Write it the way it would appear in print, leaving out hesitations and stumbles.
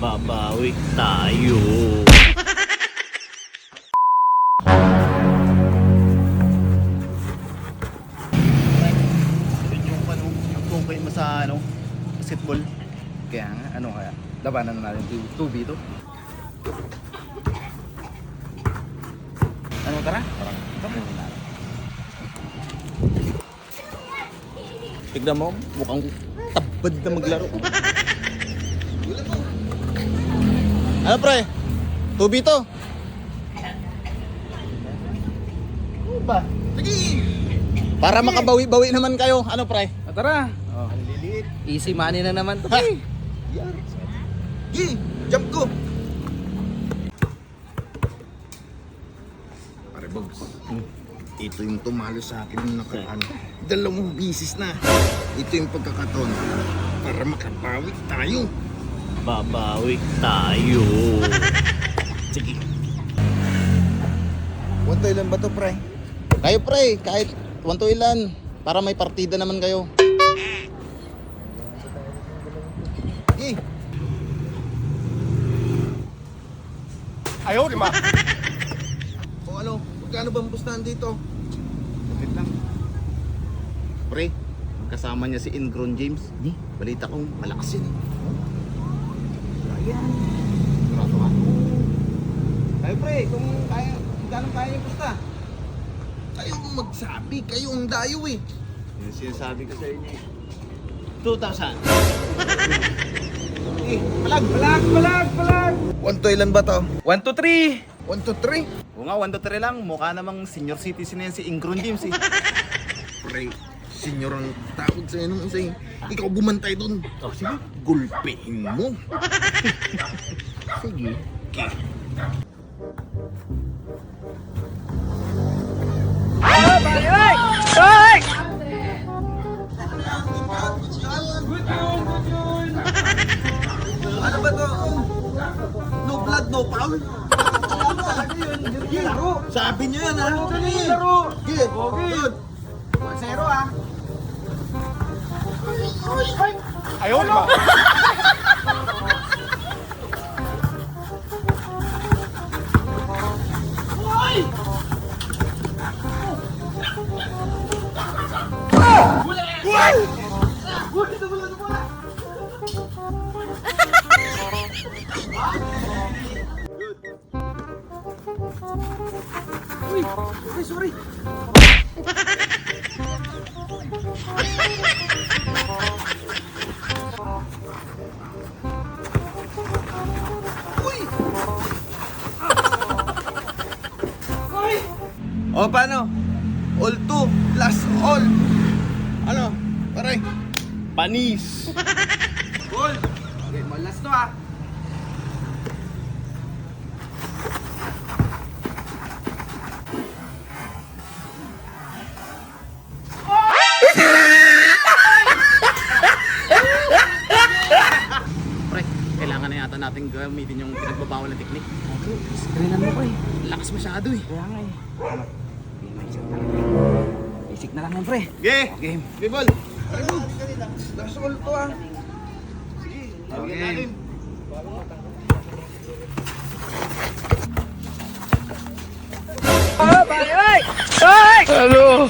Babawi tayo. Yung tungkol mo sa basketball. Kaya nga, kaya? Labanan na natin 2v2. Tara? Tignan mo, mukhang tabad na maglaro. Ano pre? 2v2? Ano ba? Sige! Para makabawi-bawi naman kayo. Ano pre? Tara. Oh, liliit. Easy money na naman to. Ha? Yan. Gi! Jump ko! Pare Bogs, ito yung tumalo sa akin ng nakaraan. 2 bisis na. Ito yung pagkakataon para makabawi tayo. Babawi tayo. Sige. Wanto ilan ba to pre? Kayo pre, kahit wanto ilan. Para may partida naman kayo. Gi! Ayaw, lima. O ano, magkano ba ang pustahan dito? Bakit lang? Pre, kasama niya si Ingrown James. Di? Balita kong malakas yun. Ayan. Sigurado ka? Kayo pre, kung kaya, magkano kaya yung pusta? Kayo ang magsabi, kayo ang dayo eh. Yung sinasabi ko sa inyo. 2,000. Palag. Wanto ilan ba to? 1, 2, 3. 1 to 3? Oo nga, 1 to 3 lang. Mukha namang senior citizen na yan si Ingrown James eh. Pre, senior ang tawag sa'yo nung isa eh. Ikaw bumantay dun. Oh, sige. Gulpehin mo. Sige. Okay. Ano ba to? No blood, no foul? Sabi nyo yan ha? Sige. Good. 1-0 ha? Ayaw, lima. Sorry. O paano? All 2 plus all. Ano? Pare. Panis. All. Okay, malas to ah. Pre, kailangan na yata natin gamitin yung pinagbabawal na teknik. Screenan mo ko eh. Lakas masyado eh. Kaya nga eh. Basic na lang yan pre. Okay. Game. Bibol. Last all to ah. Sige. Okay. Hello.